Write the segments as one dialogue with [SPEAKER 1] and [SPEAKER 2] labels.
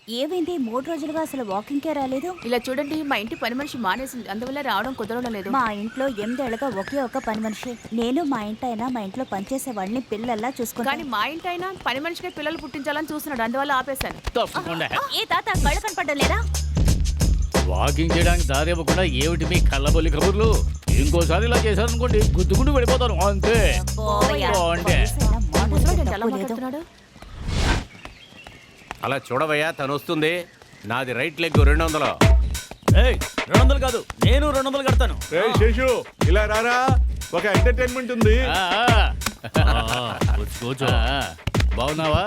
[SPEAKER 1] ఏమైంది 3 రోజులుగా అసలు వాకింగ్కే రాలేదు?
[SPEAKER 2] ఇలా చూడండి, మా ఇంటి పని మనిషి మానేసింది, అందువల్ల రావడం కుదరడం లేదు.
[SPEAKER 1] మా ఇంట్లో 8 ఏళ్ళగా ఒకే ఒక పని మనిషి. నేను మా ఇంటైనా మా ఇంట్లో పనిచేసే వాళ్ళని పిల్లల్లా
[SPEAKER 2] కానీ
[SPEAKER 1] చూసుకుంటాను.
[SPEAKER 2] మా ఇంటైనా పని మనిషికే పిల్లలు పుట్టించాలని చూస్తున్నాడు, అందువల్ల ఆపేశాను.
[SPEAKER 3] తప్పకుండా
[SPEAKER 1] ఏ తాత కళ్ళు కనపడడం లేదా?
[SPEAKER 3] వాకింగ్ చేయడానికి దారి ఇవ్వకుండా ఏమిటి మీ కళ్ళబొల్లి కబుర్లు? ఇంకోసారి ఇలా చేశారనుకోండి గుద్దుకుంటూ వెళ్ళిపోతాను అంతే.
[SPEAKER 1] పోయా,
[SPEAKER 3] అంటే
[SPEAKER 1] వయసైనా మాట
[SPEAKER 2] ముసలోడు
[SPEAKER 1] తప్పు
[SPEAKER 2] ఏంటి అలా
[SPEAKER 1] లేదు.
[SPEAKER 2] మాట్లాడుతున్నాడు?
[SPEAKER 4] అలా చూడవయ్యా, తను వస్తుంది. నాది రైట్ లెగ్ 200.
[SPEAKER 3] 200 కాదు, నేను 200 కడతాను.
[SPEAKER 5] శేషు ఇలా రారా, ఒక ఎంటర్టైన్మెంట్ ఉంది.
[SPEAKER 3] కూర్చో. బాగున్నావా?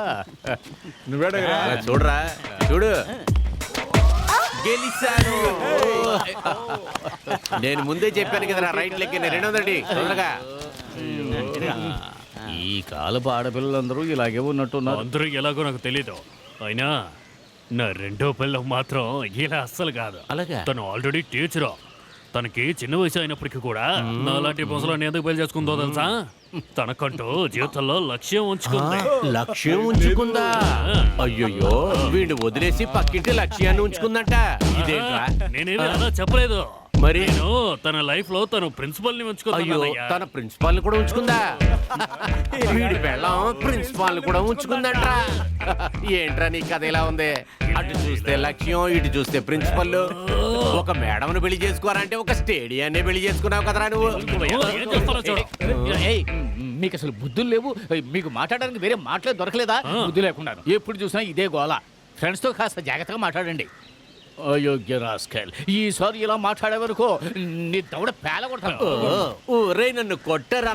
[SPEAKER 5] నువ్వేడగరా?
[SPEAKER 4] అలా చూడరా, చూడు గెలిచాను. నేను ముందే చెప్పాను కదా, రైట్ లెగ్ 200 తొందరగా.
[SPEAKER 3] ఈ కాలపు ఆడపిల్లలందరూ ఇలాగే ఉన్నట్టున్నారు.
[SPEAKER 6] అందరూ ఎలాగో నాకు తెలీదు, అయినా నా రెండో పిల్ల మాత్రం ఇలా అస్సలు కాదు.
[SPEAKER 4] అలాగా?
[SPEAKER 6] తను ఆల్రెడీ టీచరు. తనకి చిన్న వయసు అయినప్పటికీ కూడా నాలాంటి ముసలాన్ని ఎందుకు పెళ్లి చేసుకుందో తెలుసా? తనకంటూ జీవితంలో లక్ష్యం ఉంచుకుంది.
[SPEAKER 4] లక్ష్యం ఉంచుకుందా? అయ్యయ్యో, వీడు వదిలేసి పక్కింటి లక్ష్యాన్ని ఉంచుకుందంట. ఇదేంట్రా?
[SPEAKER 6] నేనేమి అలా చెప్పలేదు.
[SPEAKER 4] మరి?
[SPEAKER 6] నేను తన లైఫ్ లో తను ప్రిన్సిపల్ ని
[SPEAKER 4] అయ్యో,
[SPEAKER 6] ఉంచుకున్నానయ్యా.
[SPEAKER 4] తన ప్రిన్సిపాల్ కూడా ఉంచుకుందా? వీడి పెళ్ళం ప్రిన్సిపాల్ కూడా ఉంచుకుందంట్రా. ఏంట్రా నీ కథ ఇలా ఉంది? అటు చూస్తే లక్ష్యం, ఇటు చూస్తే ప్రిన్సిపల్. ఒక మేడంను పెళ్లి చేసుకోవాలంటే ఒక స్టేడియాన్ని పెళ్లి చేసుకున్నావు కదరా నువ్వు.
[SPEAKER 6] ఏం చేస్తానో చూడు.
[SPEAKER 3] ఏయ్, మీకు అసలు బుద్ధులు లేవు? మీకు మాట్లాడడానికి వేరే మాటలే దొరకలేదా? బుద్ధి లేకుండా ఎప్పుడు చూసినా ఇదే గోల. ఫ్రెండ్స్తో కాస్త జాగ్రత్తగా మాట్లాడండి. అయోగ్య రాస్కెల్, ఈసారి ఇలా మాట్లాడే వరకు నీ దవడ పేల కొడతాను.
[SPEAKER 4] రే, నన్ను కొట్టారా?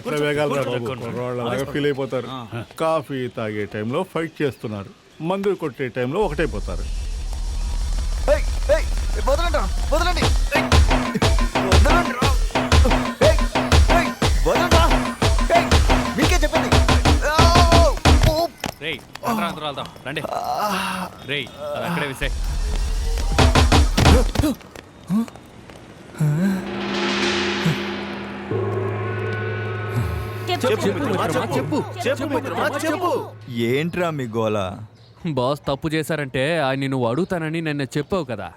[SPEAKER 5] ఎట్లా వేగాలరా బాబు, కుర్రాళ్ళలాగా ఫీల్ అయిపోతారు. కాఫీ తాగే టైంలో ఫైట్ చేస్తున్నారు, మందు కొట్టే టైంలో ఒకటైపోతారు.
[SPEAKER 7] మీకే చెప్పండి.
[SPEAKER 6] రేయ్, అందరూ వెళ్దాం రండి. రేయ్, అది అక్కడే విసే.
[SPEAKER 1] చెప్పు.
[SPEAKER 7] ఏంట్రా మీ గోల?
[SPEAKER 8] బాస్ తప్పు చేశారంటే ఆయన నువ్వు అడుగుతానని నిన్న చెప్పావు కదా.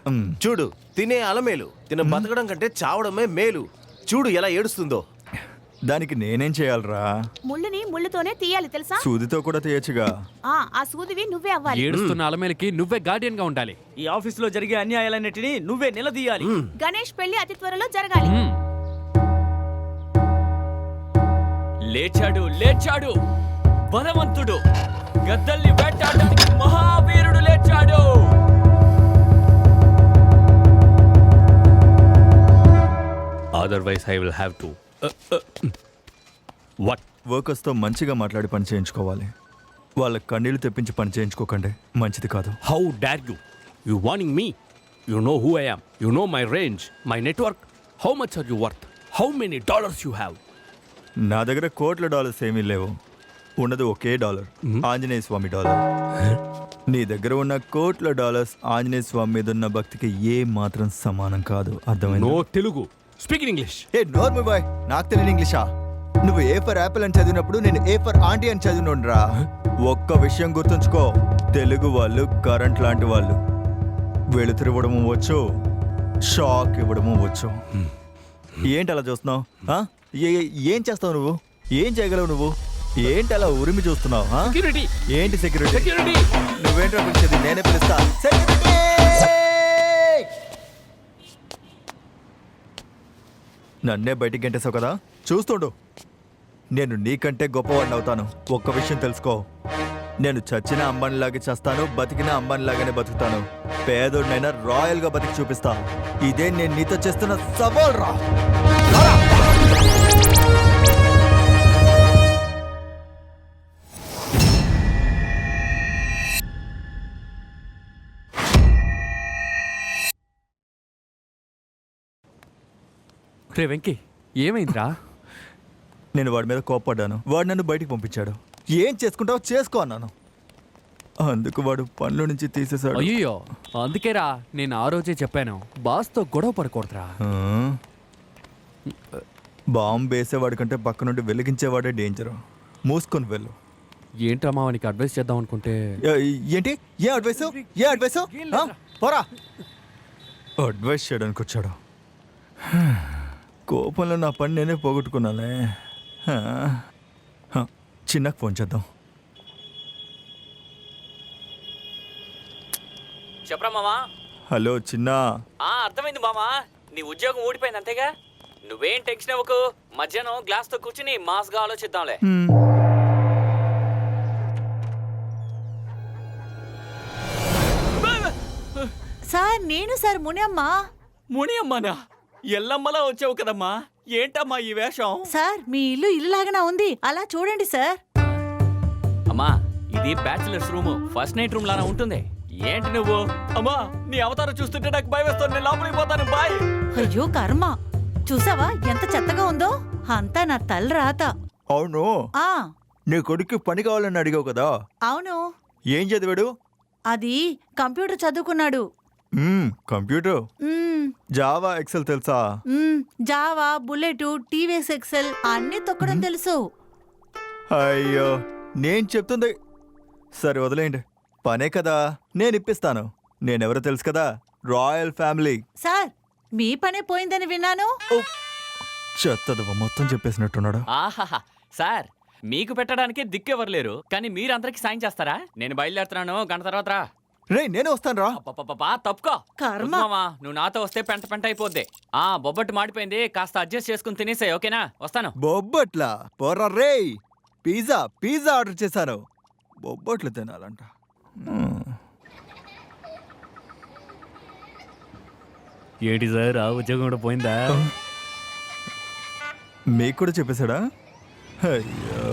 [SPEAKER 9] చూడు, తినే అలమేలు, తిన బతకడం కంటే చావడమే మేలు. చూడు ఎలా ఏడుస్తుందో.
[SPEAKER 7] దానికి నేనేం చేయాలరా?
[SPEAKER 2] ముళ్ళుని ముళ్ళుతోనే తీయాలి తెలుసా?
[SPEAKER 7] సూదితో కూడా తీయచ్చుగా.
[SPEAKER 2] ఆ సూదివి నువ్వే అవ్వాలి.
[SPEAKER 8] ఏడుస్తున్న అలమేలకి నువ్వే గార్డియన్ గా ఉండాలి.
[SPEAKER 10] ఈ ఆఫీస్ లో జరిగే అన్యాయాలన్నిటినీ నువ్వే నిలదీయాలి.
[SPEAKER 2] గణేష్ పెళ్లి అతి త్వరలో జరగాలి.
[SPEAKER 10] లేచాడు లేచాడు బలవంతుడు, గద్దల్ని వేటాడడానికి మహావీరుడు లేచాడు.
[SPEAKER 8] Otherwise I will have to. What?
[SPEAKER 7] వర్కర్స్తో మంచిగా మాట్లాడి పని చేయించుకోవాలి. వాళ్ళ కన్నీళ్లు తెప్పించి పని చేయించుకోకండి, మంచిది కాదు.
[SPEAKER 8] How dare you? You warning me? You know who I am, you know my range, my network. How much are you worth? How many dollars you have?
[SPEAKER 7] నా దగ్గర కోట్ల డాలర్స్ ఏమీ లేవు, ఉన్నది ఒకే డాలర్, ఆంజనేయ స్వామి డాలర్. నీ దగ్గర ఉన్న కోట్ల డాలర్స్ ఆంజనేయ స్వామి మీద ఉన్న భక్తికి ఏ మాత్రం సమానం కాదు. అర్థమైంది?
[SPEAKER 8] No Telugu, speak in English.
[SPEAKER 7] A normie boy, నాకు తెలియని ఇంగ్లీషా? నువ్వు ఏ ఫర్ యాపిల్ అని చదివినప్పుడు నేను ఏ ఫర్ ఆంటీ అని చదివినోడ్రా. ఒక్క విషయం గుర్తుంచుకో, తెలుగు వాళ్ళు కరెంట్ లాంటి వాళ్ళు. వెలుతురివ్వడము వచ్చు, షాక్ ఇవ్వడము వచ్చు. ఏంటి అలా చూస్తున్నావు? ఏం చేస్తావు నువ్వు? ఏం చేయగలవు నువ్వు? ఏంటి అలా ఉరిమి చూస్తున్నావు? ఏంటి సెక్యూరిటీ? నువ్వేంటో పిలిచేది? నేనే పిలుస్తా. సెక్యూరిటీ! నన్నే బయటికి గంటేసావు కదా, చూస్తుండు. నేను నీకంటే గొప్పవాడిని అవుతాను. ఒక్క విషయం తెలుసుకో, నేను చచ్చిన అంబానీలాగే చేస్తాను, బతికిన అంబానీలాగానే బతుకుతాను. పేదోడినైనా రాయల్గా బతికి చూపిస్తా. ఇదే నేను నీతో చేస్తున్న సవాల్ రా.
[SPEAKER 8] రే వెంకీ, ఏమైందిరా?
[SPEAKER 7] నేను వాడి మీద కోప్పడ్డాను, వాడు నన్ను బయటికి పంపించాడు. ఏం చేసుకుంటావో చేసుకో అన్నాను, అందుకు వాడు పనుల నుంచి తీసేశాడు.
[SPEAKER 8] అయ్యో, అందుకేరా నేను ఆ రోజే చెప్పాను, బాస్తో గొడవ పడకూడదురా.
[SPEAKER 7] బాంబు వేసేవాడి కంటే పక్క నుండి వెలిగించేవాడే డేంజరు. మూసుకొని వెళ్ళు.
[SPEAKER 8] ఏంట్రా మావా నీకు అడ్వైస్ చేద్దాం అనుకుంటే
[SPEAKER 7] ఏంటి? ఏ అడ్వైస్? ఏ అడ్వైస్? పోరా. అడ్వైస్ చేయడానికి వచ్చాడు. కోపంలో నా పని నేనే పోగొట్టుకున్నానే. చిన్నకు ఫోన్ చేద్దాం.
[SPEAKER 10] చెప్పరా మామా.
[SPEAKER 7] హలో చిన్న.
[SPEAKER 10] అర్థమైంది మామా, నీ ఉద్యోగం ఊడిపోయింది అంతేగా. నువ్వేం టెన్షన్ అవ్వకు, మధ్యాహ్నం గ్లాస్ తో కూర్చుని మాస్గా ఆలోచిద్దాంలే.
[SPEAKER 1] సార్ నేను సార్ మునియమ్మ.
[SPEAKER 10] ముని అమ్మానా? ఎల్లమ్మలా వచ్చావు కదమ్మా, ఏంటమ్మా ఈ వేషం?
[SPEAKER 1] సార్ మీ ఇల్లు ఇల్లులాగానే ఉంది, అలా చూడండి సార్.
[SPEAKER 10] అమ్మా ఇది bachelors room, first night room లాగా ఉంటుంది. ఏంటి నువ్వు? అమ్మా నీ అవతారం చూస్తుంటే నాకు భయం వేస్తుంది, నేను లోపలికి పోతాను. బాయ్.
[SPEAKER 1] అయ్యో కర్మ, చూసావా ఎంత చెత్తగా ఉందో. అంతా నా తల రాత.
[SPEAKER 7] అవును,
[SPEAKER 1] ఆ
[SPEAKER 7] నీ కొడుకు పని కావాలని అడిగావు కదా,
[SPEAKER 1] అవును.
[SPEAKER 7] ఏం చదివాడు?
[SPEAKER 1] అది కంప్యూటర్ చదువుకున్నాడు.
[SPEAKER 7] కంప్యూటర్, జావా, ఎక్సెల్ తెలుసా?
[SPEAKER 1] జావా, బుల్లెట్, టీవీఎస్ ఎక్సెల్ అన్ని తొక్కడం తెలుసు.
[SPEAKER 7] అయ్యో నేను చెప్తుంది. సరే వదిలేయండి, పనే కదా, నేను ఇప్పిస్తాను. నేనెవరో తెలుసు కదా, రాయల్ ఫ్యామిలీ.
[SPEAKER 1] సార్ మీ పనే పోయిందని విన్నాను.
[SPEAKER 7] చెత్తదవ మొత్తం చెప్పేసినట్టున్నాడు.
[SPEAKER 10] ఆహాహా సార్, మీకు పెట్టడానికి దిక్కెవరు లేరు, కానీ మీరందరికి సాయం చేస్తారా? నేను బయలుదేరుతున్నాను, గంట తర్వాత రా.
[SPEAKER 7] రే నేను వస్తాను రా.
[SPEAKER 10] తప్పుకో.
[SPEAKER 1] కర్మ.
[SPEAKER 10] మామా నువ్వు నాతో వస్తే పెంట పెంట అయిపోద్ది. బొబ్బట్టు మాడిపోయింది, కాస్త అడ్జస్ట్ చేసుకుని తినేసాయి, ఓకేనా? వస్తాను.
[SPEAKER 7] బొబ్బట్లా? పోరా రే. పిజ్జా ఆర్డర్ చేశాను, బొబ్బట్లు తినాలంట.
[SPEAKER 6] ఏంటి సార్ ఆ ఉద్యోగం కూడా పోయిందా?
[SPEAKER 7] మీకు కూడా చెప్పేశాడా? అయ్యో